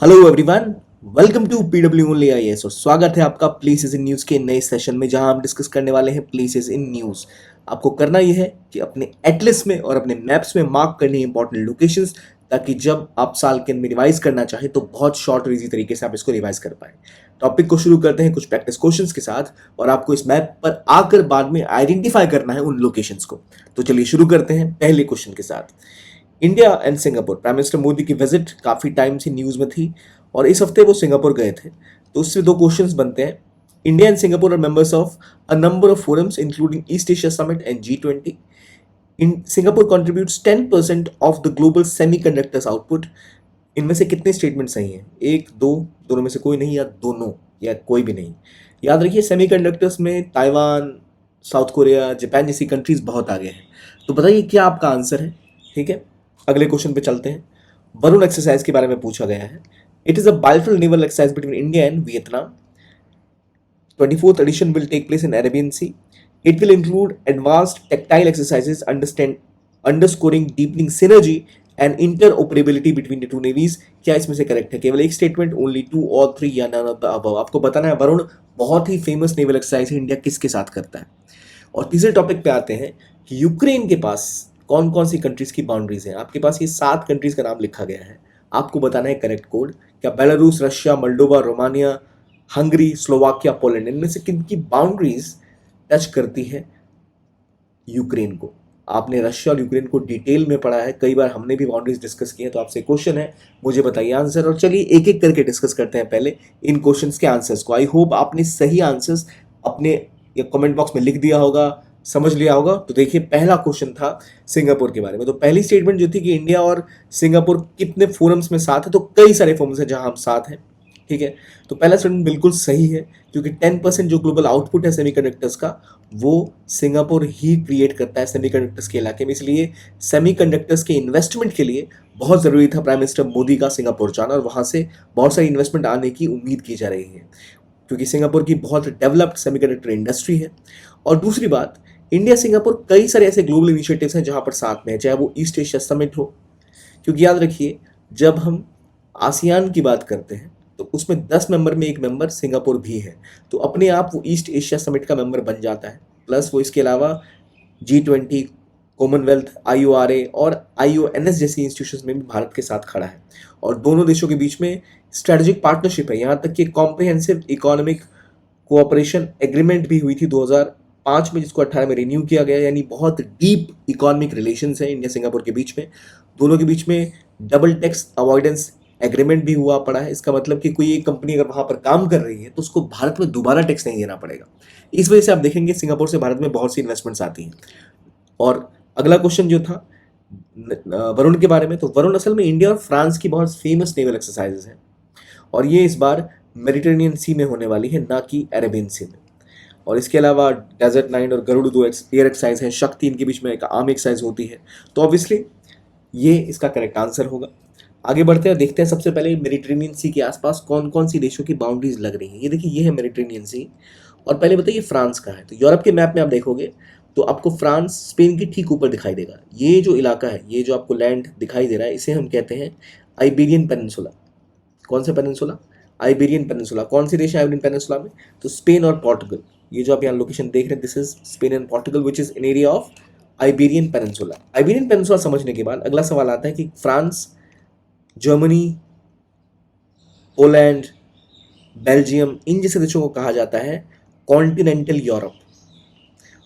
Hello everyone, welcome to PW only IAS और स्वागत है आपका प्लेसेस इन न्यूज़ के नए सेशन में जहां हम डिस्कस करने वाले हैं प्लेसेस इन न्यूज़। आपको करना यह है कि अपने एटलस में और अपने मैप्स में मार्क करनी है इंपॉर्टेंट लोकेशंस, ताकि जब आप साल के अंदर में रिवाइज करना चाहे तो बहुत शॉर्ट और इजी तरीके से आप इसको रिवाइज कर पाए। टॉपिक को शुरू करते हैं कुछ प्रैक्टिस क्वेश्चंस के साथ और आपको इस मैप पर आकर बाद में आइडेंटिफाई करना है उन लोकेशंस को। तो चलिए शुरू करते हैं पहले क्वेश्चन के साथ। India and Singapore, prime minister Modi की विजिट काफ़ी टाइम से न्यूज़ में थी और इस हफ्ते वो सिंगापुर गए थे। तो उससे दो क्वेश्चंस बनते हैं। India and Singapore are members of a number of forums including East Asia summit and G20. In Singapore contributes 10% of the global semiconductors output. इनमें से कितने स्टेटमेंट सही हैं? एक, दो, दोनों में से कोई नहीं, या दोनों, या कोई भी नहीं। याद रखिए, सेमीकंडक्टर्स में ताइवान, साउथ कोरिया, जापान जैसी कंट्रीज बहुत आगे हैं। तो बताइए क्या आपका आंसर है। ठीक है, अगले क्वेश्चन पे चलते हैं। वरुण एक्सरसाइज के बारे में पूछा गया है। It is a bilateral naval exercise between India and Vietnam. 24th edition will take place in Arabian Sea. It will include advanced tactile exercises underscoring deepening synergy and interoperability between the two navies. क्या इसमें से correct है? केवल एक statement, only to और three, या none of the above. आपको बताना है वरुण बहुत ही फेमस नेवल एक्सरसाइज है, इंडिया किसके साथ करता है। और तीसरे टॉपिक पे आते हैं कि यूक्रेन के पास कौन कौन सी कंट्रीज की बाउंड्रीज हैं। आपके पास ये 7 कंट्रीज का नाम लिखा गया है, आपको बताना है करेक्ट कोड। क्या Belarus, Russia, Moldova, Romania, Hungary, Slovakia, Poland, इनमें से किन की बाउंड्रीज टच करती है यूक्रेन को? आपने रशिया और यूक्रेन को डिटेल में पढ़ा है, कई बार हमने भी बाउंड्रीज डिस्कस की है। तो आपसे क्वेश्चन है, मुझे बताइए आंसर। और चलिए एक एक करके डिस्कस करते हैं पहले इन क्वेश्चंस के आंसर्स को। आई होप आपने सही आंसर्स अपने कमेंट बॉक्स में लिख दिया होगा, समझ लिया होगा। तो देखिए, पहला क्वेश्चन था सिंगापुर के बारे में। तो पहली स्टेटमेंट जो थी कि इंडिया और सिंगापुर कितने फोरम्स में साथ है, तो कई सारे फोरम्स हैं जहां हम साथ हैं। ठीक है, तो पहला स्टेटमेंट बिल्कुल सही है, क्योंकि 10% जो ग्लोबल आउटपुट है सेमीकंडक्टर्स का, वो सिंगापुर ही क्रिएट करता है सेमीकंडक्टर्स के इलाके में। इसलिए सेमीकंडक्टर्स के इन्वेस्टमेंट के लिए बहुत ज़रूरी था प्राइम मिनिस्टर मोदी का सिंगापुर जाना, और वहाँ से बहुत सारी इन्वेस्टमेंट आने की उम्मीद की जा रही है, क्योंकि सिंगापुर की बहुत डेवलप्ड सेमीकंडक्टर इंडस्ट्री है। और दूसरी बात, इंडिया सिंगापुर कई सारे ऐसे ग्लोबल इनिशिएटिव्स हैं जहाँ पर साथ में है, चाहे वो ईस्ट एशिया समिट हो, क्योंकि याद रखिए जब हम आसियान की बात करते हैं तो उसमें 10 मेंबर में एक मेंबर सिंगापुर भी है, तो अपने आप वो ईस्ट एशिया समिट का मेंबर बन जाता है। प्लस वो इसके अलावा G20, कॉमनवेल्थ, IORA और IONS जैसी इंस्टीट्यूशंस में भी भारत के साथ खड़ा है, और दोनों देशों के बीच में स्ट्रेटेजिक पार्टनरशिप है। यहाँ तक कि कॉम्प्रिहेंसिव इकोनॉमिक कोऑपरेशन एग्रीमेंट भी हुई थी 2005 में, जिसको 18 में रिन्यू किया गया। यानी बहुत डीप इकोनॉमिक रिलेशंस है इंडिया सिंगापुर के बीच में। दोनों के बीच में डबल टैक्स अवॉइडेंस एग्रीमेंट भी हुआ पड़ा है। इसका मतलब कि कोई एक कंपनी अगर वहां पर काम कर रही है तो उसको भारत में दोबारा टैक्स नहीं देना पड़ेगा। इस वजह से आप देखेंगे सिंगापुर से भारत में बहुत सी इन्वेस्टमेंट्स आती हैं। और अगला क्वेश्चन जो था वरुण के बारे में, तो वरुण असल में इंडिया और फ्रांस की बहुत फेमस नेवल एक्सरसाइजेज हैं, और ये इस बार मेडिटेरेनियन सी में होने वाली है, ना कि अरेबियन सी में। और इसके अलावा डेजर्ट नाइन और गरुड़ दो एयर एक्सरसाइज हैं, शक्ति इनके बीच में एक आर्मी एक्सरसाइज होती है। तो ऑब्वियसली ये इसका करेक्ट आंसर होगा। आगे बढ़ते हैं, देखते हैं सबसे पहले मेडिटेरेनियन सी के आसपास कौन कौन सी देशों की बाउंड्रीज लग रही हैं। ये देखिए, ये है मेडिटेरेनियन सी। और पहले बताइए फ्रांस का है, तो यूरोप के मैप में आप देखोगे तो आपको फ्रांस स्पेन के ठीक ऊपर दिखाई देगा। ये जो इलाका है, ये जो आपको लैंड दिखाई दे रहा है, इसे हम कहते हैं आइबेरियन पेनिनसुला। कौन सा पेनिनसुला? Iberian peninsula. कौन से देश है आइबेरियन पेनिनसुला में? तो स्पेन और पोर्टुगल। ये जो आप यहाँ लोकेशन देख रहे हैं, this is Spain and Portugal which is in area of Iberian peninsula. Iberian peninsula समझने के बाद अगला सवाल आता है कि फ्रांस, जर्मनी, पोलैंड, बेल्जियम, इन जैसे देशों को कहा जाता है कॉन्टिनेंटल यूरोप।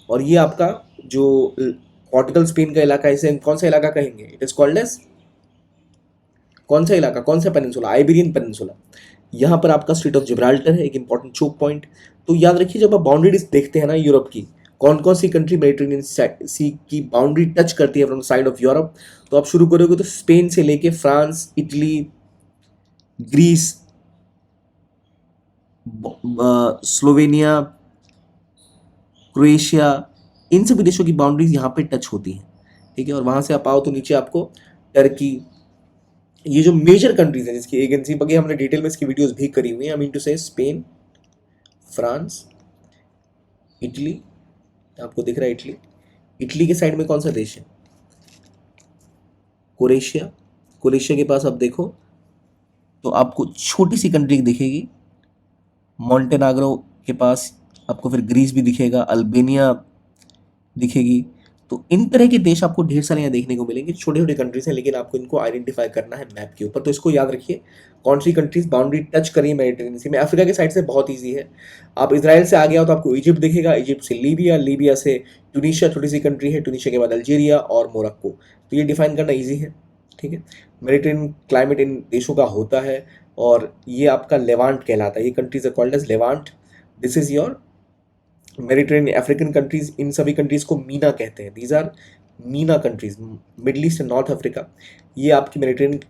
और ये आपका जो पोर्टुगल स्पेन का इलाका है, इसे कौन सा इलाका कहेंगे? इट इज कॉल्ड एज कौन सा इलाका, कौन सा पेनिनसुला? Iberian peninsula. यहाँ पर आपका स्ट्रेट ऑफ जिब्राल्टर है, एक इंपॉर्टेंट चोक पॉइंट। तो याद रखिए, जब आप बाउंड्रीज देखते हैं ना यूरोप की, कौन कौन सी कंट्री मेडिटेरेनियन सी की बाउंड्री टच करती है फ्रॉम साइड ऑफ यूरोप, तो आप शुरू करोगे तो स्पेन से लेके France, Italy, Greece, Slovenia, Croatia, इन सभी देशों की बाउंड्रीज यहाँ पे टच होती हैं। ठीक है, और वहाँ से आप आओ तो नीचे आपको टर्की, ये जो मेजर कंट्रीज हैं जिसकी एजेंसी बगे हमने डिटेल में इसकी वीडियोस भी करी हुई हैं। आई मीन टू से स्पेन, फ्रांस, इटली, आपको दिख रहा है इटली। इटली के साइड में कौन सा देश है? क्रोएशिया। क्रोएशिया के पास आप देखो तो आपको छोटी सी कंट्री दिखेगी, मॉन्टेनाग्रो के पास आपको फिर ग्रीस भी दिखेगा, अल्बेनिया दिखेगी। तो इन तरह के देश आपको ढेर सारे यहाँ देखने को मिलेंगे, छोटे छोटे कंट्रीज हैं, लेकिन आपको इनको आइडेंटिफाई करना है मैप के ऊपर। तो इसको याद रखिए, कौन सी कंट्रीज बाउंड्री टच करिए मेडिटेरेनियन सी में। अफ्रीका के साइड से बहुत ईजी है, आप इसराइल से आ गया हो तो आपको इजिप्ट दिखेगा, इजिप्ट से लीबिया, लीबिया से ट्यूनीशिया, छोटी सी कंट्री है, ट्यूनीशिया के बाद अल्जीरिया और मोरक्को। तो ये डिफाइन करना ईजी है, ठीक है। मेडिटेरेनियन क्लाइमेट इन देशों का होता है और ये आपका लेवांट कहलाता है, ये countries are called as Levant. This is your Mediterranean African countries. इन सभी कंट्रीज को मीना कहते हैं, these are MENA countries. Middle East and North Africa, ये आपकी मेडिटेरेनियन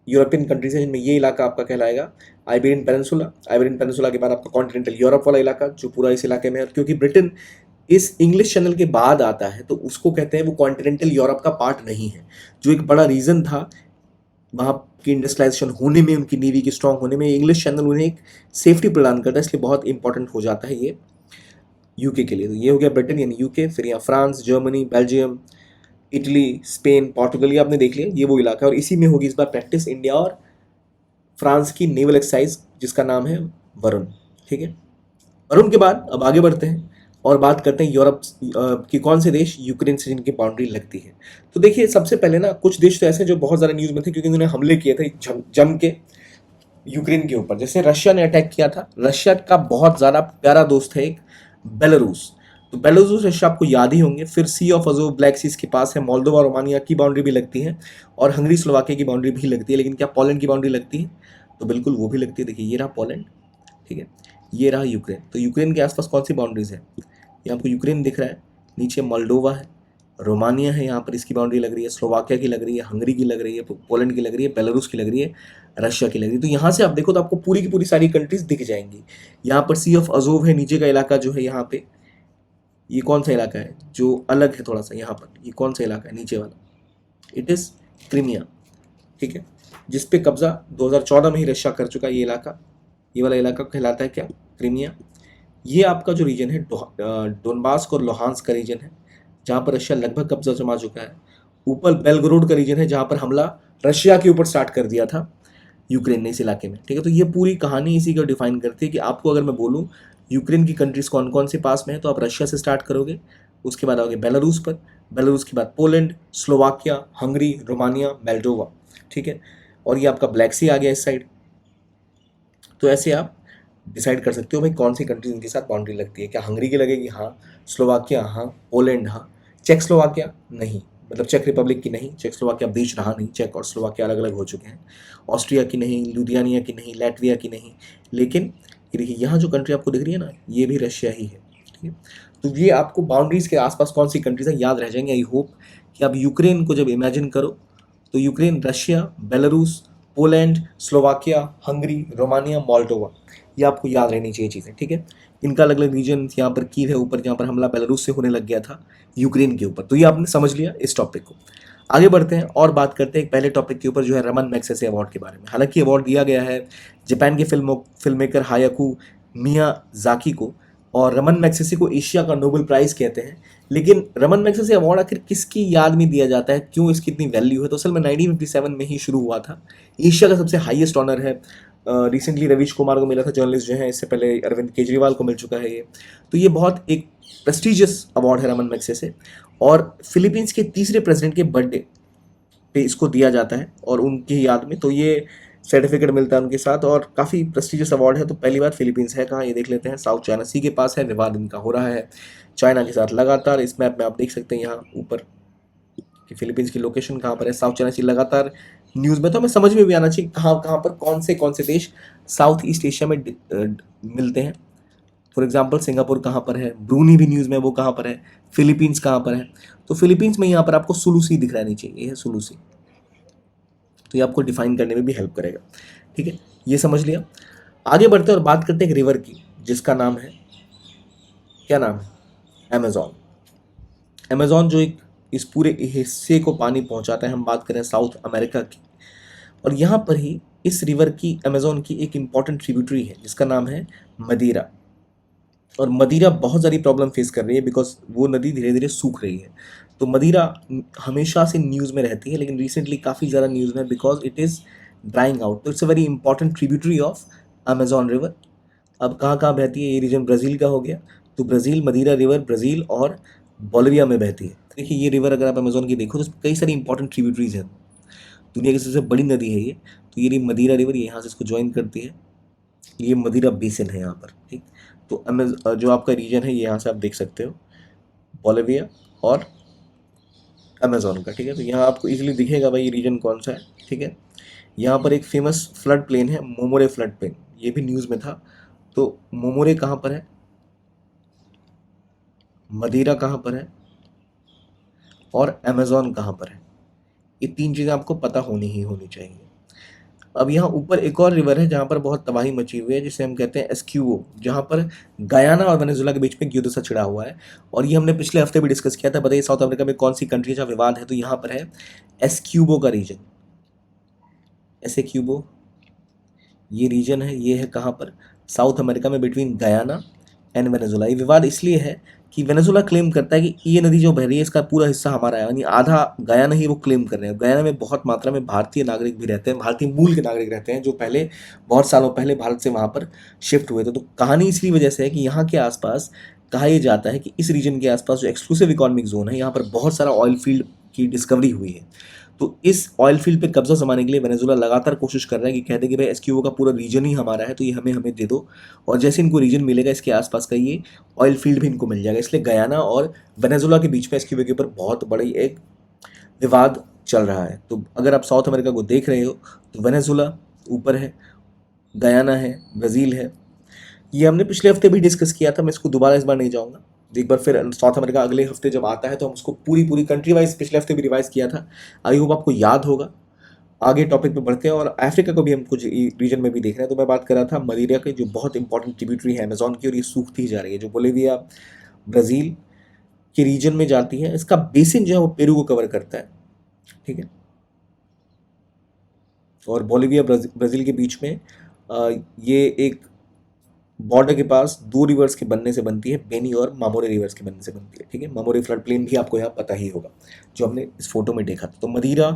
यूरोपियन कंट्रीज है, जिनमें ये इलाका आपका कहलाएगा आइबेरियन पेनिनसुला। आइबेरियन पेनिनसुला के बाद आपका कॉन्टिनेंटल यूरोप वाला इलाका जो पूरा इस इलाके में है। क्योंकि ब्रिटेन इस इंग्लिश चैनल के बाद आता है तो उसको कहते हैं वो कॉन्टिनेंटल यूरोप का पार्ट नहीं है, जो एक बड़ा रीजन था वहाँ की इंडस्ट्रियलाइजेशन होने में, उनकी नेवी की स्ट्रांग होने में। इंग्लिश चैनल उन्हें एक सेफ्टी प्रदान करता है, इसलिए बहुत इंपॉर्टेंट हो जाता है ये यूके के लिए। तो ये हो गया ब्रिटेन यानी यूके। फिर यहाँ France, Germany, Belgium, Italy, Spain, Portugal, ये आपने देख लिया, ये वो इलाका है। और इसी में होगी इस बार प्रैक्टिस इंडिया और फ्रांस की नेवल एक्सरसाइज, जिसका नाम है वरुण, ठीक है। वरुण के बाद अब आगे बढ़ते हैं और बात करते हैं यूरोप की कौन से देश यूक्रेन से जिनकी बाउंड्री लगती है। तो देखिए, सबसे पहले ना कुछ देश तो ऐसे जो बहुत ज़्यादा न्यूज़ में थे क्योंकि उन्होंने हमले किए थे जम के यूक्रेन के ऊपर। जैसे रशिया ने अटैक किया था, रशिया का बहुत ज़्यादा प्यारा दोस्त है एक बेलारूस। तो बेलारूस रशिया आपको याद ही होंगे। फिर सी ऑफ अजोव ब्लैक सीज के पास है, मोल्दोवा रोमानिया की बाउंड्री भी लगती है और हंगरी स्लोवाकिया की बाउंड्री भी लगती है। लेकिन क्या पोलैंड की बाउंड्री लगती है? तो बिल्कुल वो भी लगती है। देखिए ये रहा पोलैंड, ठीक है, ये रहा यूक्रेन। तो यूक्रेन के आसपास कौन सी बाउंड्रीज है? ये आपको यूक्रेन दिख रहा है, नीचे मोल्डोवा है, रोमानिया है, यहाँ पर इसकी बाउंड्री लग रही है, स्लोवाकिया की लग रही है, हंगरी की लग रही है, पोलैंड की लग रही है, बेलारूस की लग रही है, रशिया की लग रही है। तो यहाँ से आप देखो तो आपको पूरी की पूरी सारी कंट्रीज दिख जाएंगी। यहाँ पर सी ऑफ अजोव है, नीचे का इलाका जो है यहाँ पे, ये कौन सा इलाका है जो अलग है थोड़ा सा यहाँ पर? ये कौन सा इलाका है नीचे वाला? इट इज़ क्रीमिया, ठीक है, जिस पे कब्जा 2014 में ही रशिया कर चुका है। ये इलाका, ये वाला इलाका कहलाता है क्या? क्रीमिया। ये आपका जो रीजन है डोनबास्क और लोहांस्क का रीजन है, जहाँ पर रशिया लगभग कब्जा जमा चुका है। ऊपर बेलगरोड का रीजन है, जहाँ पर हमला रशिया के ऊपर स्टार्ट कर दिया था यूक्रेन ने इस इलाके में, ठीक है। तो ये पूरी कहानी इसी को डिफाइन करती है कि आपको अगर मैं बोलूँ यूक्रेन की कंट्रीज कौन कौन से पास में है, तो आप रशिया से स्टार्ट करोगे, उसके बाद आओगे बेलारूस पर, बेलारूस के बाद Poland, Slovakia, Hungary, Romania, Moldova, ठीक है। और ये आपका ब्लैक सी आ गया इस साइड। तो ऐसे आप डिसाइड कर सकते हो भाई कौन सी कंट्रीज इनके साथ बाउंड्री लगती है। क्या हंगरी की लगेगी? हाँ। स्लोवाकिया? हाँ। पोलैंड? हाँ। चेक स्लोवाकिया? नहीं, मतलब चेक रिपब्लिक की नहीं, चेक स्लोवाकिया देश रहा नहीं, चेक और स्लोवाकिया अलग अलग हो चुके हैं। ऑस्ट्रिया की नहीं, लुधियानिया की नहीं, लैटविया की नहीं। लेकिन ये देखिए यहाँ जो कंट्री आपको दिख रही है ना, ये भी रशिया ही है, ठीक है। तो ये आपको बाउंड्रीज के आसपास कौन सी कंट्रीज है याद रह जाएंगे। आई होप कि आप यूक्रेन को जब इमेजिन करो तो Ukraine, Russia, Belarus, Poland, Slovakia, Hungary, Romania, Moldova, ये आपको याद रहनी चाहिए चीज़ें, ठीक है। इनका अलग अलग रीजन यहाँ पर कीव है ऊपर, जहाँ पर हमला बेलारूस से होने लग गया था यूक्रेन के ऊपर। तो ये आपने समझ लिया इस टॉपिक को। आगे बढ़ते हैं और बात करते हैं पहले टॉपिक के ऊपर जो है रमन मैग्सेसे अवार्ड के बारे में। हालांकि अवार्ड दिया गया है जापान के फिल्म मेकर हायाकू मियाजाकी को, और रमन मैग्सेसे को एशिया का नोबेल प्राइज़ कहते हैं। लेकिन रमन मैग्सेसे अवार्ड आखिर किसकी याद में दिया जाता है, क्यों इसकी इतनी वैल्यू है? तो असल में 1957 में ही शुरू हुआ था। एशिया का सबसे हाईएस्ट ऑनर है। रिसेंटली रवीश कुमार को मिला था, जर्नलिस्ट जो है, इससे पहले अरविंद केजरीवाल को मिल चुका है ये। तो ये बहुत एक प्रेस्टिजियस अवार्ड है रमन मैग्सेसे, और फिलीपींस के तीसरे प्रेसिडेंट के बर्थडे पे इसको दिया जाता है और उनकी याद में। तो ये सर्टिफिकेट मिलता है उनके साथ और काफ़ी प्रेस्टिजियस अवार्ड है। तो पहली बात फिलीपींस है कहाँ, ये देख लेते हैं। साउथ चाइना सी के पास है, विवाद इनका हो रहा है चाइना के साथ लगातार। इस मैप में आप देख सकते हैं यहाँ ऊपर कि फिलीपींस की लोकेशन कहाँ पर है। साउथ चाइना सी लगातार न्यूज़ में, तो हमें समझ में भी आना चाहिए कहाँ कहाँ पर कौन से देश साउथ ईस्ट एशिया में मिलते हैं। फॉर एग्जाम्पल सिंगापुर कहाँ पर है, ब्रूनी भी न्यूज़ में वो कहाँ पर है, फिलीपींस कहाँ पर है। तो फिलीपींस में यहाँ पर आपको सुलूसी दिख रहा नहीं चाहिए, ये है सुलूसी। तो ये आपको डिफाइन करने में भी हेल्प करेगा, ठीक है, ये समझ लिया। आगे बढ़ते हैं और बात करते हैं एक रिवर की, जिसका नाम है, क्या नाम है? अमेजॉन। अमेजॉन जो एक इस पूरे हिस्से को पानी पहुंचाता है। हम बात करें साउथ अमेरिका की, और यहाँ पर ही इस रिवर की, अमेजॉन की एक इम्पॉर्टेंट ट्रिब्यूटरी है जिसका नाम है मदीरा। और मदीरा बहुत सारी प्रॉब्लम फेस कर रही है बिकॉज वो नदी धीरे धीरे सूख रही है। तो मदीरा हमेशा से न्यूज़ में रहती है, लेकिन रिसेंटली काफ़ी ज़्यादा न्यूज़ में because it is drying out. तो it's a very important tributary of Amazon river. अब कहाँ कहाँ बहती है, ये रीजन ब्राज़ील का हो गया, तो ब्राज़ील मदीरा रिवर ब्राज़ील और बोलिविया में बहती है। देखिए ये रिवर अगर आप अमेजोन की देखो तो इसमें कई सारी इंपॉर्टेंट ट्रिब्यूटरीज हैं। दुनिया की सबसे बड़ी नदी है ये, तो ये मदीरा रिवर यहाँ से इसको ज्वाइन करती है, ये मदीरा बेसिन है यहाँ पर, ठीक। तो जो आपका रीजन है ये यहाँ से आप देख सकते हो, बोलिविया और अमेजोन का, ठीक है। तो यहाँ आपको इजीली दिखेगा भाई ये रीजन कौन सा है, ठीक है। यहाँ पर एक फेमस फ्लड प्लेन है, मोमोरे फ्लड प्लेन, ये भी न्यूज़ में था। तो मोमोरे कहाँ पर है, मदीरा कहाँ पर है और अमेजोन कहाँ पर है, ये तीन चीज़ें आपको पता होनी ही होनी चाहिए। अब यहाँ ऊपर एक और रिवर है जहाँ पर बहुत तबाही मची हुई है, जिसे हम कहते हैं एस्क्यूओ, जहाँ पर गयाना और वेनेजुला के बीच में युद्ध सा छिड़ा हुआ है। और ये हमने पिछले हफ्ते भी डिस्कस किया था। बताइए साउथ अमेरिका में कौन सी कंट्री जहाँ विवाद है, तो यहाँ पर है एस्क्यूबो का रीजन, एस्क्यूबो ये रीजन है, ये है कहाँ पर, साउथ अमेरिका में, बिटवीन गयाना एंड वेनेजुला। ये विवाद इसलिए है कि वेनेजुला क्लेम करता है कि ये नदी जो बह रही है इसका पूरा हिस्सा हमारा है, यानी आधा गयाना ही वो क्लेम कर रहे हैं। गयाना में बहुत मात्रा में भारतीय नागरिक भी रहते हैं, भारतीय मूल के नागरिक रहते हैं, जो पहले बहुत सालों पहले भारत से वहाँ पर शिफ्ट हुए थे। तो कहानी इसी वजह से है कि यहाँ के आसपास कहा यह जाता है कि इस रीजन के आसपास जो एक्सक्लूसिव इकोनॉमिक जोन है, यहाँ पर बहुत सारा ऑयल फील्ड की डिस्कवरी हुई है। तो इस ऑयल फील्ड पे कब्जा जमाने के लिए वेनेजुला लगातार कोशिश कर रहा है कि कहते हैं कि भाई एसक्यूओ का पूरा रीजन ही हमारा है, तो ये हमें हमें दे दो। और जैसे इनको रीजन मिलेगा इसके आसपास का ये ऑयल फील्ड भी इनको मिल जाएगा। इसलिए गयाना और वेनेजुला के बीच में एसक्यूओ के ऊपर बहुत बड़ी एक विवाद चल रहा है। तो अगर आप साउथ अमेरिका को देख रहे हो तो वेनेजुला ऊपर है, गयाना है, ब्राज़ील है। ये हमने पिछले हफ्ते भी डिस्कस किया था, मैं इसको दोबारा इस बार नहीं जाऊँगा। एक बार फिर साउथ अमेरिका अगले हफ्ते जब आता है तो हम उसको पूरी कंट्री वाइज पिछले हफ्ते भी रिवाइज किया था। आई होप आपको याद होगा। आगे टॉपिक पे बढ़ते हैं और अफ्रीका को भी हम कुछ रीजन में भी देख रहे हैं। तो मैं बात कर रहा था मलेरिया की, जो बहुत इंपॉर्टेंट ट्रिब्यूटरी है अमेजोन की, और ये सूखती ही जा रही है, जो बोलिविया ब्राज़ील के रीजन में जाती है। इसका बेसिन जो है वो पेरू को कवर करता है, ठीक है। और बोलिविया ब्राज़ील के बीच में ये एक बॉर्डर के पास दो रिवर्स के बनने से बनती है, बेनी और मामोरे रिवर्स के बनने से बनती है, ठीक है। मामोरे फ्लड प्लेन भी आपको यहाँ पता ही होगा, जो हमने इस फोटो में देखा था। तो मदीरा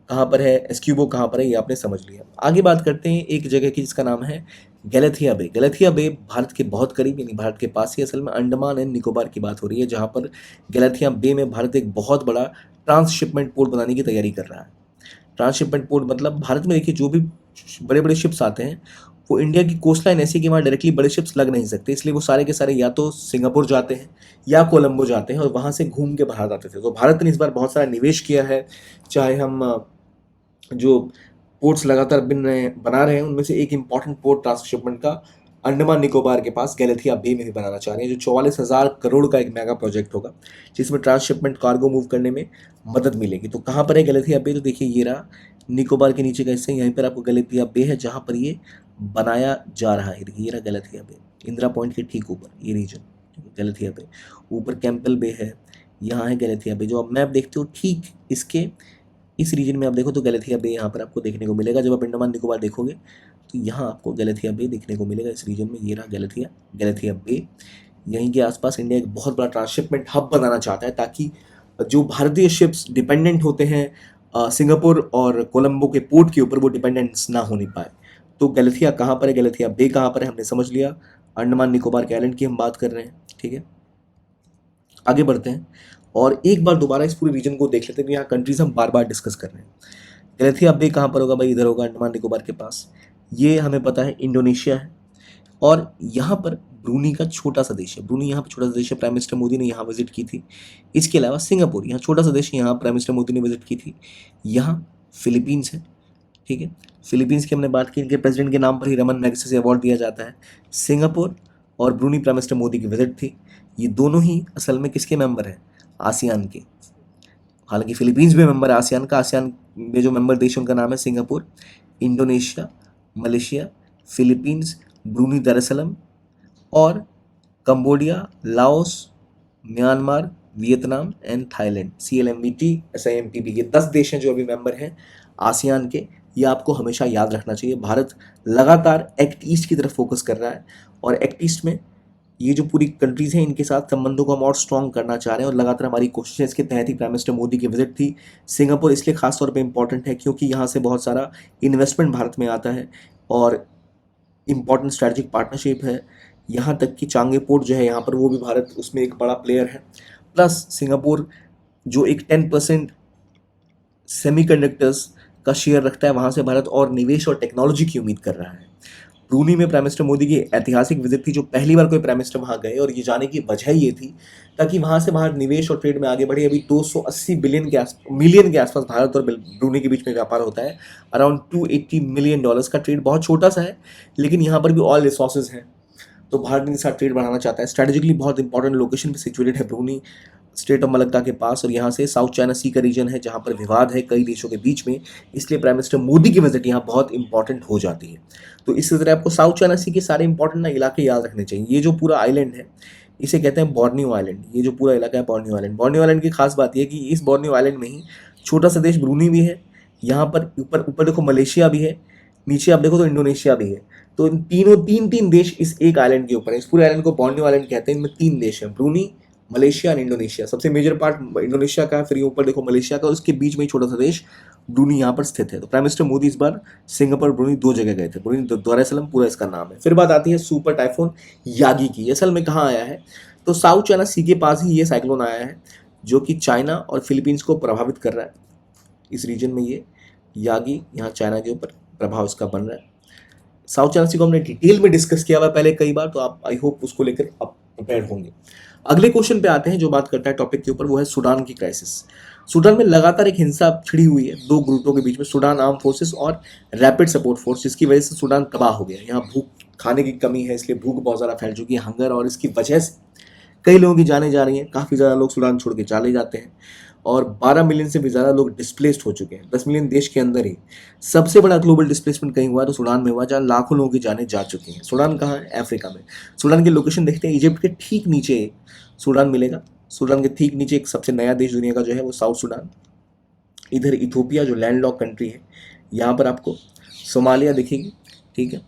कहाँ पर है, एस्क्यूबो कहाँ पर है, ये आपने समझ लिया। आगे बात करते हैं एक जगह की जिसका नाम है गैलेथिया बे। गैलेथिया बे भारत के बहुत करीब, यानी भारत के पास ही, असल में अंडमान एंड निकोबार की बात हो रही है, जहाँ पर गैलेथिया बे में भारत एक बहुत बड़ा ट्रांसशिपमेंट पोर्ट बनाने की तैयारी कर रहा है। ट्रांसशिपमेंट पोर्ट मतलब भारत में देखिए जो भी बड़े बड़े शिप्स आते हैं वो इंडिया की कोस्ट लाइन ऐसी कि वहाँ डायरेक्टली बड़े शिप्स लग नहीं सकते, इसलिए वो सारे के सारे या तो सिंगापुर जाते हैं या कोलंबो जाते हैं और वहाँ से घूम के बाहर आते थे। तो भारत ने इस बार बहुत सारा निवेश किया है, चाहे हम जो पोर्ट्स लगातार बना रहे हैं उनमें से एक इम्पॉर्टेंट पोर्ट ट्रांसशिपमेंट का अंडमान निकोबार के पास गैलेथिया बे में भी बनाना चाह रहे हैं, जो 44,000 करोड़ का एक मेगा प्रोजेक्ट होगा, जिसमें ट्रांसशिपमेंट कार्गो मूव करने में मदद मिलेगी। तो कहाँ पर है गैलेथिया बे, तो देखिए ये रहा निकोबार के नीचे का हिस्सा, यहीं पर आपको गैलेथिया बे है जहाँ पर ये बनाया जा रहा है। देखिए ये रहा गैलेथिया बे, इंदिरा पॉइंट के ठीक ऊपर ये रीजन, गैलेथिया बे। ऊपर कैंपल बे है, यहाँ है गैलेथिया बे। जो आप मैप देखते हो ठीक इसके इस रीजन में आप देखो तो गैलेथिया बे यहाँ पर आपको देखने को मिलेगा। जब आप अंडमान निकोबार देखोगे तो यहाँ आपको गैलेथिया बे देखने को मिलेगा इस रीजन में। ये रहा गैलेथिया बे। यहीं के आसपास इंडिया एक बहुत बड़ा ट्रांसशिपमेंट हब बनाना चाहता है, ताकि जो भारतीय शिप्स डिपेंडेंट होते हैं सिंगापुर और कोलंबो के पोर्ट के ऊपर, वो डिपेंडेंस ना होने पाए। तो गैलेथिया कहाँ पर है, गैलेथिया बे कहाँ पर है, हमने समझ लिया। अंडमान निकोबार के आइलैंड की हम बात कर रहे हैं, ठीक है। आगे बढ़ते हैं और एक बार दोबारा इस पूरे रीजन को देख लेते हैं। यहाँ कंट्रीज हम बार बार डिस्कस कर रहे हैं। गैलेथिया बे कहाँ पर होगा भाई, इधर होगा अंडमान निकोबार के पास। ये हमें पता है इंडोनेशिया है। और यहाँ पर ब्रूनी का छोटा सा देश है, ब्रूनी यहाँ पर छोटा सा देश है, प्राइम मिनिस्टर मोदी ने यहाँ विजिट की थी। इसके अलावा सिंगापुर, यहाँ छोटा सा देश, यहाँ प्राइम मिनिस्टर मोदी ने विजिट की थी। यहाँ फिलीपींस है, ठीक है। फिलीपींस की हमने बात की, इनके प्रेसिडेंट के नाम पर ही रमन मैग्सेसे अवार्ड दिया जाता है। सिंगापुर और ब्रूनी प्राइम मिनिस्टर मोदी की विजिट थी। ये दोनों ही असल में किसके मेंबर हैं, आसियान के। हालांकि फिलीपींस भी मेंबर है आसियान का। आसियान में जो मेंबर देश उनका नाम है Singapore, Indonesia, Malaysia, Philippines, Brunei Darussalam और Cambodia, Laos, Myanmar, Vietnam and Thailand. CLMVT SIMPB, ये 10 देश हैं जो अभी मेंबर हैं आसियान के। ये आपको हमेशा याद रखना चाहिए। भारत लगातार एक्ट ईस्ट की तरफ फोकस कर रहा है और एक्ट ईस्ट में ये जो पूरी कंट्रीज़ हैं इनके साथ संबंधों को हम और स्ट्रॉन्ग करना चाह रहे हैं और लगातार हमारी कोशिश है। इसके तहत ही प्राइम मिनिस्टर मोदी की विजिट थी। सिंगापुर इसलिए खास तौर पे इम्पॉर्टेंट है क्योंकि यहाँ से बहुत सारा इन्वेस्टमेंट भारत में आता है और इम्पॉर्टेंट स्ट्रेटजिक पार्टनरशिप है। यहाँ तक कि चांगे पोर्ट जो है यहाँ पर, वो भी भारत उसमें एक बड़ा प्लेयर है। प्लस सिंगापुर जो एक 10% सेमीकंडक्टर्स का शेयर रखता है, वहाँ से भारत और निवेश और टेक्नोलॉजी की उम्मीद कर रहा है। ब्रूनी में प्राइम मिनिस्टर मोदी की ऐतिहासिक विजिट थी, जो पहली बार कोई प्राइम मिनिस्टर वहाँ गए, और ये जाने की वजह ये थी ताकि वहाँ से भारत निवेश और ट्रेड में आगे बढ़े। अभी 280 मिलियन के आसपास भारत और ब्रूनी के बीच में व्यापार होता है। अराउंड $280 मिलियन का ट्रेड बहुत छोटा सा है, लेकिन यहाँ पर भी ऑल रिसोर्सेज हैं, तो भारत इनके साथ ट्रेड बढ़ाना चाहता है। स्ट्रेटेजिकली बहुत इंपॉर्टेंट लोकेशन पे सिचुएटेड है ब्रूनी, स्टेट ऑफ मलक्का के पास, और यहाँ से साउथ चाइना सी का रीजन है जहाँ पर विवाद है कई देशों के बीच में, इसलिए प्राइम मिनिस्टर मोदी की विजिट यहाँ बहुत इंपॉर्टेंट हो जाती है। तो इसी तरह आपको साउथ चाइना सी के सारे इंपॉर्टेंट ना इलाके याद रखने चाहिए। ये जो पूरा आइलैंड है इसे कहते हैं बोर्नियो आइलैंड। ये जो पूरा इलाका है बोर्नियो आइलैंड, बोर्नियो आइलैंड की खास बात यह है कि इस बोर्नियो आइलैंड में ही छोटा सा देश ब्रूनी भी है। यहाँ पर ऊपर ऊपर देखो मलेशिया भी है, नीचे आप देखो तो इंडोनेशिया भी है। तो इन तीन देश इस एक आइलैंड के ऊपर है। इस पूरे आइलैंड को बोर्नियो आइलैंड कहते हैं। इनमें 3 देश हैं, ब्रूनी, मलेशिया और इंडोनेशिया। सबसे मेजर पार्ट इंडोनेशिया का है, फिर ये ऊपर देखो मलेशिया का, और उसके बीच में ही छोटा सा देश ब्रूनी यहाँ पर स्थित है। तो प्राइम मिनिस्टर मोदी इस बार सिंगापुर ब्रूनी 2 जगह गए थे। ब्रूनी दारुसलाम पूरा इसका नाम है। फिर बात आती है सुपर टाइफून यागी की। असल में कहाँ आया है, तो साउथ चाइना सी के पास ही ये साइक्लोन आया है जो कि चाइना और फिलीपींस को प्रभावित कर रहा है। इस रीजन में ये यागी यहाँ चाइना के ऊपर प्रभाव इसका बन रहा है। साउथ चाइना सी को हमने डिटेल में डिस्कस किया हुआ पहले कई बार, तो आप आई होप उसको लेकर आप प्रिपेयर होंगे। अगले क्वेश्चन पे आते हैं जो बात करता है टॉपिक के ऊपर, वो है सूडान की क्राइसिस। सूडान में लगातार एक हिंसा छिड़ी हुई है 2 ग्रुपों के बीच में, सूडान आर्म फोर्सेस और रैपिड सपोर्ट फोर्स, जिसकी वजह से सूडान तबाह हो गया। यहाँ भूख, खाने की कमी है, इसलिए भूख बहुत ज़्यादा फैल चुकी है, हंगर, और इसकी वजह से कई लोगों की जानें जा रही हैं। काफ़ी ज़्यादा लोग सूडान छोड़ के चले जाते हैं और 12 मिलियन से भी ज़्यादा लोग डिस्प्लेस्ड हो चुके हैं 10 मिलियन देश के अंदर ही। सबसे बड़ा ग्लोबल डिस्प्लेसमेंट कहीं हुआ तो सूडान में हुआ, जहाँ लाखों लोगों की जानें जा चुकी हैं। सूडान कहाँ है? अफ्रीका में। सूडान की लोकेशन देखते हैं, इजिप्ट के ठीक नीचे सूडान मिलेगा। सूडान के ठीक नीचे एक सबसे नया देश दुनिया का जो है वो साउथ सूडान। इधर इथोपिया जो लैंडलॉक कंट्री है, यहाँ पर आपको सोमालिया दिखेगी। ठीक है,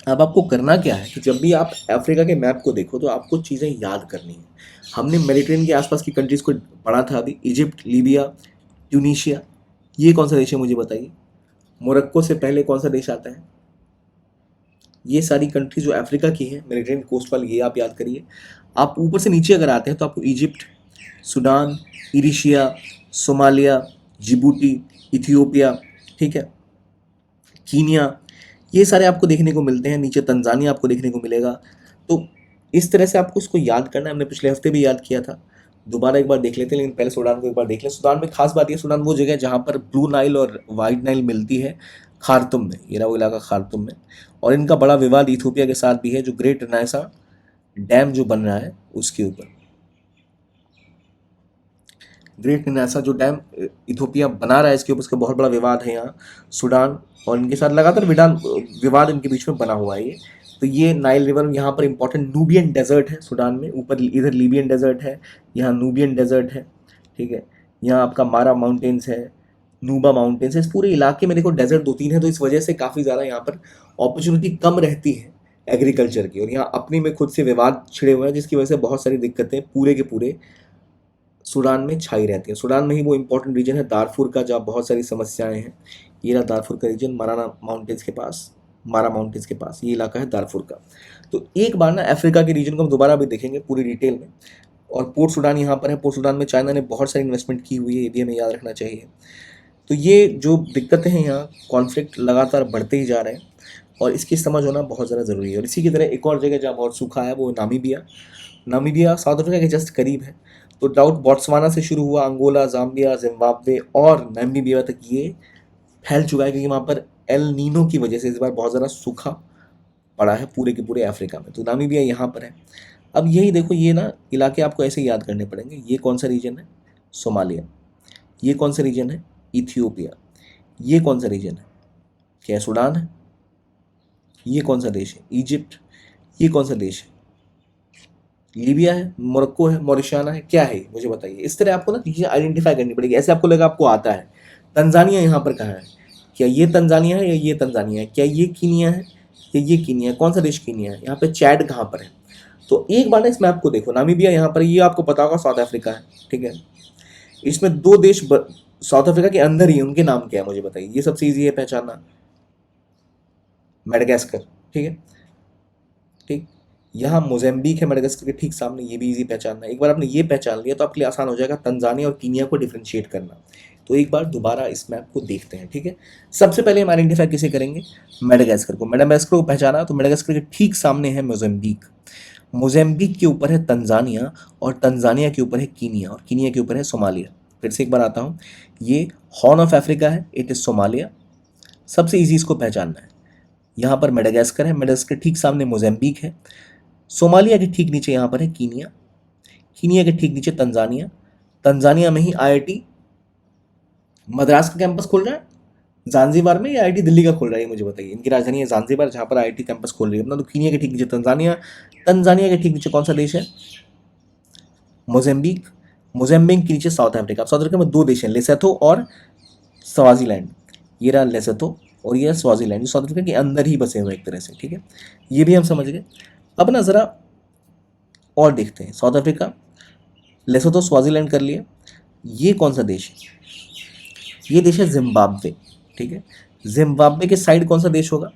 अब आपको करना क्या है कि जब भी आप अफ्रीका के मैप को देखो तो आपको चीज़ें याद करनी है। हमने मेडिटेरेनियन के आसपास की कंट्रीज़ को पढ़ा था अभी, इजिप्ट, लीबिया, ट्यूनीशिया। ये कौन सा देश है मुझे बताइए? मोरक्को से पहले कौन सा देश आता है? ये सारी कंट्री जो अफ्रीका की है मेडिटेरेनियन कोस्ट वाली, ये आप याद करिए। आप ऊपर से नीचे अगर आते हैं तो आपको इजिप्ट, सूडान, इरिशिया, सोमालिया, जिबूटी, इथियोपिया, ठीक है, कीनिया, ये सारे आपको देखने को मिलते हैं। नीचे तंजानिया आपको देखने को मिलेगा। तो इस तरह से आपको इसको याद करना है। हमने पिछले हफ्ते भी याद किया था, दोबारा एक बार देख लेते हैं, लेकिन पहले सूडान को एक बार देख लें। सूडान में खास बात ये, सूडान वो जगह है जहाँ पर ब्लू नाइल और वाइट नाइल मिलती है, खार्तुम में। ये रहा वो इलाका खार्तुम में। और इनका बड़ा विवाद इथोपिया के साथ भी है, जो ग्रेट नायसा डैम जो बन रहा है उसके ऊपर। ग्रेट नायसा जो डैम इथोपिया बना रहा है, इसके ऊपर उसका बहुत बड़ा विवाद है यहाँ। सूडान और इनके साथ लगातार विवाद इनके बीच में बना हुआ है ये। तो ये नाइल रिवर, यहाँ पर इंपॉर्टेंट नूबियन डेजर्ट है सूडान में। ऊपर इधर लीबियन डेजर्ट है, यहाँ नूबियन डेजर्ट है। ठीक है, यहाँ आपका मारा माउंटेन्स है, नूबा माउंटेन्स है। इस पूरे इलाके में देखो डेजर्ट 2-3 है, तो इस वजह से काफ़ी ज़्यादा यहाँ पर अपॉर्चुनिटी कम रहती है एग्रीकल्चर की। और यहाँ अपने में खुद से विवाद छिड़े हुए हैं, जिसकी वजह से बहुत सारी दिक्कतें पूरे के पूरे सूडान में छाई रहती है। सूडान में ही वो इंपॉर्टेंट रीजन है दारफुर का, जहाँ बहुत सारी समस्याएं हैं। ये रहा दारफुर का रीजन, मारा माउंटेन्स के पास ये इलाका है दारफुर का। तो एक बार ना अफ्रीका के रीजन को हम दोबारा भी देखेंगे पूरी डिटेल में। और पोर्ट सूडान यहाँ पर है। पोर्ट सूडान में चाइना ने बहुत सारी इन्वेस्टमेंट की हुई है, ये भी हमें याद रखना चाहिए। तो ये जो दिक्कतें हैं यहाँ, कॉन्फ्लिक्ट लगातार बढ़ते ही जा रहे हैं और इसकी समझ होना बहुत ज़्यादा ज़रूरी है। और इसी की तरह एक और जगह जहाँ बहुत सूखा है वो नामीबिया साउथ अफ्रीका के जस्ट करीब है। तो डाउट बोट्सवाना से शुरू हुआ, अंगोला, जाम्बिया, जिम्बाब्वे और नामीबिया तक ये फैल चुका है, क्योंकि वहाँ पर एल नीनो की वजह से इस बार बहुत ज़्यादा सूखा पड़ा है पूरे के पूरे अफ्रीका में। तो नामीबिया यहाँ पर है। अब यही देखो, ये ना इलाके आपको ऐसे याद करने पड़ेंगे। ये कौन सा रीजन है? सोमालिया। ये कौन सा रीजन है? इथियोपिया। ये कौन सा रीजन है? क्या सूडान है? ये कौन सा देश है? इजिप्ट। ये कौन सा देश है? लीबिया है, मोरक्को है, मॉरिशाना है, क्या है मुझे बताइए। इस तरह आपको ना चीज़ें आइडेंटिफाई करनी पड़ेगी। ऐसे आपको लगा आपको आता है। तंजानिया यहाँ पर कहाँ है? क्या ये तंजानिया है या ये तंजानिया है? क्या ये कीनिया है या ये कीनिया है? कौन सा देश कीनिया है? यहाँ पे चैड कहाँ पर है? तो एक बार ना इस मैप को देखो, नामीबिया यहाँ पर, ये आपको पता होगा साउथ अफ्रीका है, ठीक है। इसमें दो देश साउथ अफ्रीका के अंदर ही, उनके नाम क्या है मुझे बताइए, ये सबसे इजी है पहचानना, मेडागास्कर, ठीक है, ठीक। यहाँ मोजेम्बिक है मेडागास्कर के ठीक सामने, ये भी इजी पहचानना है। एक बार आपने ये पहचान लिया तो आपके लिए आसान हो जाएगा तंजानिया और कीनिया को डिफरेंशिएट करना। तो एक बार दोबारा इस मैप को देखते हैं, ठीक है। सबसे पहले हम आइडेंटिफाई किसे करेंगे, मेडागास्कर को। मेडागास्कर को पहचाना तो मेडागास्कर के ठीक सामने है मोजेम्बिक, मोजेम्बिक के ऊपर है तंजानिया, और तंजानिया के ऊपर है कीनिया, और कीनिया के ऊपर है सोमालिया। फिर से एक बार आता हूँ, ये हॉर्न ऑफ अफ्रीका है, इट इज सोमालिया, सबसे इजी इसको पहचानना है। यहाँ पर मेडागास्कर है, मेडागास्कर ठीक सामने मोजेम्बिक है, सोमालिया के ठीक नीचे यहाँ पर है कीनिया, कीनिया के ठीक नीचे तंजानिया, तंजानिया में ही आईआईटी मद्रास का कैंपस खोल रहा है जांजीबार में, या आईआईटी दिल्ली का खोल रहा है, ये मुझे बताइए। इनकी राजधानी है जांजीबार, जहाँ पर आईआईटी कैंपस खोल रही है अपना। तो कीनिया के ठीक नीचे तंजानिया, तंजानिया के ठीक नीचे कौन सा देश है, मोजेम्बिक, मोजेम्बिक के नीचे साउथ अफ्रीका। साउथ अफ्रीका में दो देश हैं, लेसोथो और स्वाजीलैंड। ये रहा लेसोथो और ये स्वाजीलैंड, जो साउथ अफ्रीका के अंदर ही बसे हुए एक तरह से, ठीक है। ये भी हम समझ गए। अब ना ज़रा और देखते हैं, साउथ अफ्रीका, लेसोथो, स्वाजीलैंड कर लिया। ये कौन सा देश है, ये देश है जिम्बाब्वे, ठीक है। जिम्बाब्वे के साइड कौन सा देश होगा,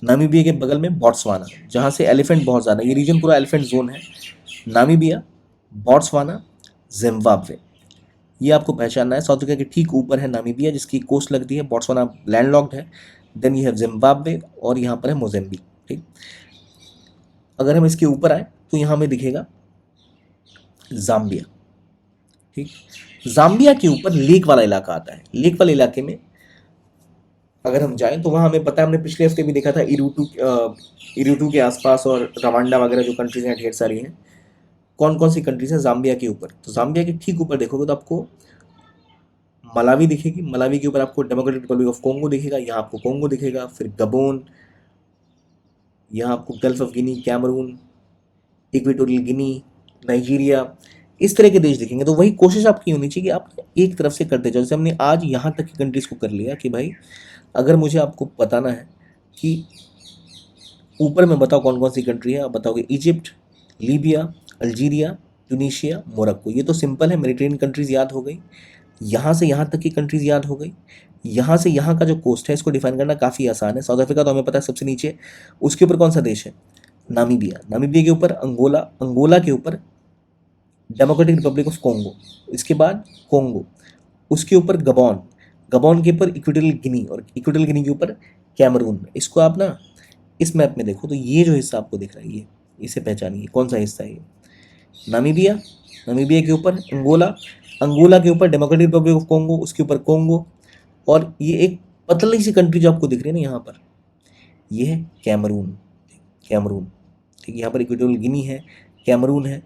नामीबिया के बगल में बोट्सवाना, जहाँ से एलिफेंट बहुत ज़्यादा, ये रीजन पूरा एलिफेंट जोन है। नामीबिया, बोट्सवाना, जिम्बाब्वे, ये आपको पहचानना है। साउथ अफ्रीका के ठीक ऊपर है नामीबिया, जिसकी कोस्ट लगती है, बोट्सवाना लैंडलॉक्ड है, देन ये है जिम्बाब्वे, और यहाँ पर है मोजेम्बिक, ठीक। अगर हम इसके ऊपर आए तो यहाँ में दिखेगा जाम्बिया, ठीक। जाम्बिया के ऊपर लेक वाला इलाका आता है। लेक वाले इलाके में अगर हम जाएं तो वहाँ हमें पता है, हमने पिछले हफ्ते भी देखा था, इरूटू के आसपास और रवांडा वगैरह जो कंट्रीज हैं ढेर सारी हैं। कौन कौन सी कंट्रीज हैं जाम्बिया के ऊपर, तो जाम्बिया के ठीक ऊपर देखोगे तो आपको मलावी दिखेगी, मलावी के ऊपर आपको डेमोक्रेटिक रिपब्लिक ऑफ कोंगो दिखेगा, यहाँ आपको कोंगो दिखेगा, फिर गबोन, यहाँ आपको Gulf of Guinea, Cameroon, Equatorial Guinea, Nigeria, इस तरह के देश दिखेंगे। तो वही कोशिश आपकी होनी चाहिए कि आप एक तरफ से करते जाओ। जैसे हमने आज यहाँ तक की कंट्रीज को कर लिया कि भाई अगर मुझे आपको बताना है कि ऊपर में बताओ कौन कौन सी कंट्री है, आप बताओगे Egypt, Libya, Algeria, Tunisia, Morocco. ये तो सिंपल है, मेडिटेरियन कंट्रीज याद हो गई, यहाँ से यहाँ तक की कंट्रीज याद हो गई। यहाँ से यहाँ का जो कोस्ट है इसको डिफाइन करना काफ़ी आसान है। साउथ अफ्रीका तो हमें पता है सबसे नीचे, उसके ऊपर कौन सा देश है, नामीबिया, नामीबिया के ऊपर अंगोला, अंगोला के ऊपर डेमोक्रेटिक रिपब्लिक ऑफ कोंगो, इसके बाद कोंगो, उसके ऊपर गबॉन, गबॉन के ऊपर इक्वेटोरियल गिनी, और इक्वेटोरियल गिनी के ऊपर कैमरून। इसको आप ना इस मैप में देखो तो ये जो हिस्सा आपको दिख रहा है, ये इसे पहचानिए कौन सा हिस्सा है ये, नामीबिया, नामीबिया के ऊपर अंगोला, अंगोला के ऊपर डेमोक्रेटिक रिपब्लिक ऑफ कोंगो, उसके ऊपर कोंगो, और ये एक पतली सी कंट्री जो आपको दिख रही है ना यहाँ पर, ये है कैमरून, कैमरून, ठीक है। यहाँ पर इक्वेटोरियल गिनी है, कैमरून है।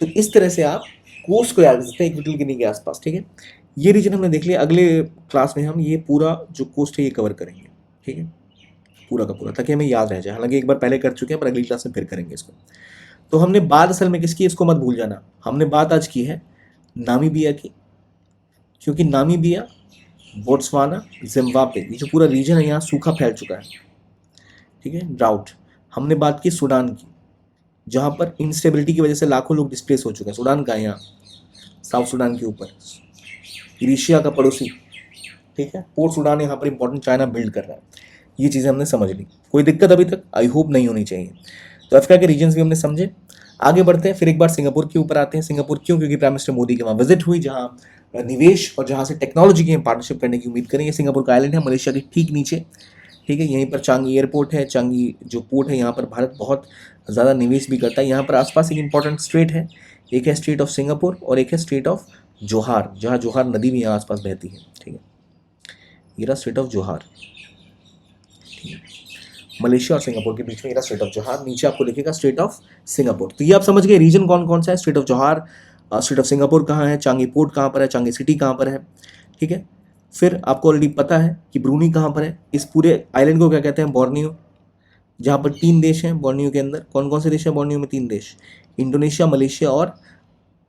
तो इस तरह से आप कोस्ट को याद कर सकते हैं इक्वेटोरियल गिनी के आसपास, ठीक है। ये रीजन हमने देख लिया। अगले क्लास में हम ये पूरा जो कोस्ट है ये कवर करेंगे, ठीक है, पूरा का पूरा, ताकि हमें याद रह जाए। हालांकि एक बार पहले कर चुके हैं, पर अगली क्लास में फिर करेंगे इसको। तो हमने बात असल में किसकी, इसको मत भूल जाना, हमने बात आज की है नामीबिया की, क्योंकि नामीबिया, बोट्सवाना, जिम्बाब्वे, ये जो पूरा रीजन है यहाँ सूखा फैल चुका है, ठीक है, ड्राउट। हमने बात की सूडान की, जहाँ पर इंस्टेबिलिटी की वजह से लाखों लोग डिस्प्लेस हो चुके हैं। सूडान का है यहाँ, साउथ सूडान के ऊपर, एशिया का पड़ोसी, ठीक है। पोर्ट सूडान यहाँ पर इंपॉर्टेंट, चाइना बिल्ड कर रहा है। ये चीज़ें हमने समझ ली, कोई दिक्कत अभी तक आई होप नहीं होनी चाहिए। तो अफ्रीका के रीजन्स भी हमने समझे। आगे बढ़ते हैं, फिर एक बार सिंगापुर के ऊपर आते हैं। सिंगापुर क्यों, क्योंकि प्राइम मिनिस्टर मोदी की वहाँ विजिट हुई, जहाँ निवेश और जहाँ से टेक्नोलॉजी की पार्टनरशिप करने की उम्मीद करेंगे। सिंगापुर का आइलैंड है मलेशिया के ठीक नीचे, ठीक है। यहीं पर चांगी एयरपोर्ट है, चांगी जो पोर्ट है, यहाँ पर भारत बहुत ज़्यादा निवेश भी करता है। यहाँ पर आसपास एक इंपॉर्टेंट स्ट्रेट है, एक है स्ट्रेट ऑफ सिंगापुर और एक है स्ट्रेट ऑफ जोहार, जहाँ जोहार नदी भी यहाँ आसपास बहती है, ठीक है। ये रहा स्ट्रेट ऑफ जोहार, ठीक है। मलेशिया और सिंगापुर के बीच में ये रहा स्ट्रेट ऑफ जोहार, नीचे आपको लिखेगा स्ट्रेट ऑफ सिंगापुर। तो ये आप समझ गए रीजन कौन कौन सा है, स्ट्रेट ऑफ जोहार, स्ट्रेट ऑफ सिंगापुर कहाँ है, चांगी पोर्ट कहाँ पर है, चांगी सिटी कहाँ पर है, ठीक है। फिर आपको ऑलरेडी पता है कि ब्रूनी कहाँ पर है। इस पूरे आइलैंड को क्या कहते हैं, बोर्नियो, जहाँ पर 3 देश हैं बोर्नियो के अंदर। कौन कौन से देश हैं बोर्नियो में, 3 देश, इंडोनेशिया, मलेशिया और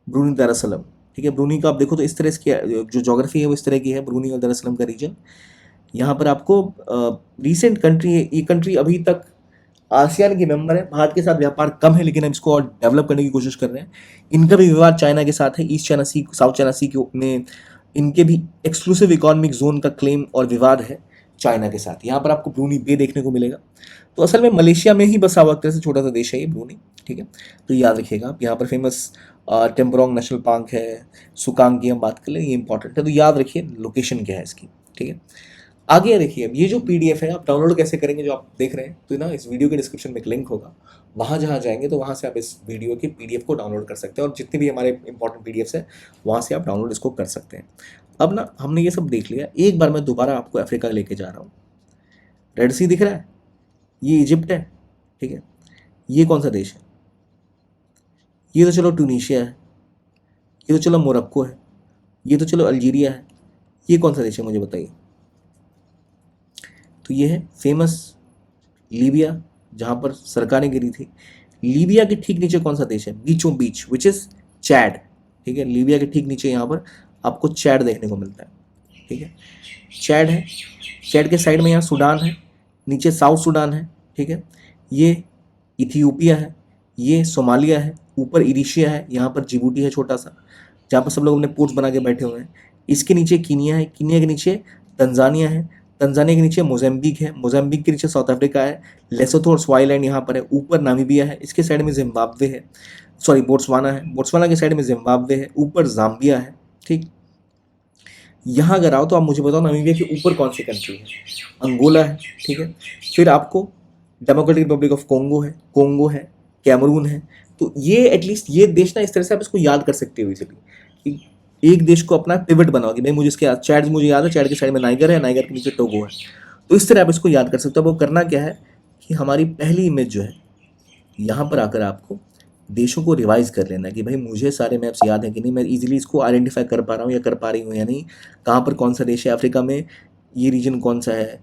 ब्रूनी दारुसलाम, ठीक है। ब्रूनी का आप देखो तो इस तरह की जो जोग्राफी है वो इस तरह की है, ब्रूनी और दारुसलाम का रीजन। यहाँ पर आपको रिसेंट कंट्री है, ये कंट्री अभी तक आसियान के मेंबर है, भारत के साथ व्यापार कम है लेकिन हम इसको और डेवलप करने की कोशिश कर रहे हैं। इनका भी विवाद चाइना के साथ है, ईस्ट चाइना सी साउथ चाइना सी में इनके भी एक्सक्लूसिव इकोनॉमिक जोन का क्लेम और विवाद है चाइना के साथ। यहाँ पर आपको ब्रूनी बे देखने को मिलेगा। तो असल में मलेशिया में ही बसा हुआ एक तरह से छोटा सा देश है ये ब्रूनी, ठीक है। तो याद रखिएगा आप, यहाँ पर फेमस टेम्बरोंग नेशनल पार्क है, सुकांग की हम बात कर लें, ये इंपॉर्टेंट है, तो याद रखिए लोकेशन क्या है इसकी, ठीक है। आगे देखिए, अब ये जो पीडीएफ है आप डाउनलोड कैसे करेंगे जो आप देख रहे हैं, तो ना इस वीडियो के डिस्क्रिप्शन में एक लिंक होगा, वहाँ जहाँ जाएंगे तो वहाँ से आप इस वीडियो की पीडीएफ को डाउनलोड कर सकते हैं और जितने भी हमारे इंपॉर्टेंट पीडीएफ्स हैं वहाँ से आप डाउनलोड इसको कर सकते हैं। अब ना हमने ये सब देख लिया, एक बार मैं दोबारा आपको अफ्रीका लेके जा रहा हूँ। रेड सी दिख रहा है, ये इजिप्ट है, ठीक है। ये कौन सा देश है? ये तो चलो ट्यूनीशिया है, ये तो चलो मोरक्को है, ये तो चलो अल्जीरिया है। ये कौन सा देश है मुझे बताइए? तो ये है फेमस लीबिया, जहाँ पर सरकारें गिरी थी। लीबिया के ठीक नीचे कौन सा देश है बीचों बीच, विच इज़ चैड, ठीक है। लीबिया के ठीक नीचे यहाँ पर आपको चैड देखने को मिलता है, ठीक है। चैड है, चैड के साइड में यहाँ सूडान है, नीचे साउथ सूडान है, ठीक है। ये इथियोपिया है, ये सोमालिया है, ऊपर इरिशिया है, यहाँ पर जिबूटी है छोटा सा, जहाँ पर सब लोग अपने पोर्ट्स बना के बैठे हुए हैं। इसके नीचे कीनिया है, कीनिया के नीचे तंजानिया है, तंजानिया के नीचे मोजाम्बिक है, मोजाम्बिक के नीचे साउथ अफ्रीका है, लेसोथो और स्वाइलैंड यहाँ पर है, ऊपर नामीबिया है, इसके साइड में जिम्बाब्वे है, सॉरी बोट्सवाना है, बोट्सवाना के साइड में जिम्बाब्वे है, ऊपर जाम्बिया है, ठीक। यहाँ अगर आओ तो आप मुझे बताओ नामीबिया के ऊपर कौन सी कंट्री है? अंगोला है, ठीक है। फिर आपको डेमोक्रेटिक रिपब्लिक ऑफ कोंगो है, कैमरून है। तो ये एटलीस्ट ये देश ना इस तरह से आप इसको याद कर सकते हो इजीली कि एक देश को अपना पिवट बनाओ कि भाई मुझे इसके चैड मुझे याद है, चैड के साइड में नाइगर है, नाइगर के नीचे टोगो है। तो इस तरह आप इसको याद कर सकते हो। अब वो करना क्या है कि हमारी पहली इमेज जो है यहाँ पर आकर आपको देशों को रिवाइज कर लेना कि भाई मुझे सारे मैप्स याद हैं कि नहीं, मैं इजीली इसको आइडेंटिफाई कर पा रहा हूँ या कर पा रही हूँ या नहीं, कहाँ पर कौन सा देश है, अफ्रीका में ये रीजन कौन सा है,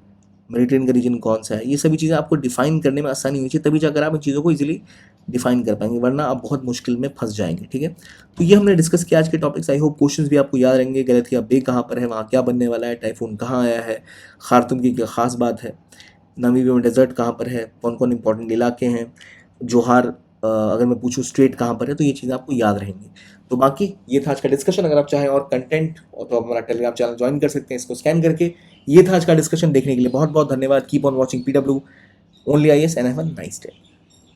मेडिटेरियन का रीजन कौन सा है। ये सभी चीज़ें आपको डिफाइन करने में आसानी होनी चाहिए, तभी जाकर आप इन चीज़ों को इजीली डिफाइन कर पाएंगे, वरना आप बहुत मुश्किल में फंस जाएंगे, ठीक है। तो ये हमने डिस्कस किया आज के टॉपिक्स। आई होप क्वेश्चंस भी आपको याद रहेंगे। गलतिया बे कहाँ पर है, वहाँ क्या बनने वाला है, टाइफून कहाँ आया है, खार्तूम की क्या खास बात है, नामीबिया में डेजर्ट कहाँ पर है, कौन कौन इंपॉर्टेंट इलाके हैं, जोहार अगर मैं पूछूँ स्ट्रेट कहाँ पर है, तो ये चीज़ें आपको याद रहेंगी। तो बाकी ये था आज का डिस्कशन। अगर आप चाहें और कंटेंट तो आप हमारा टेलीग्राम चैनल ज्वाइन कर सकते हैं इसको स्कैन करके। ये था आज का डिस्कशन, देखने के लिए बहुत बहुत धन्यवाद। Keep on watching PW only IAS and have a nice day.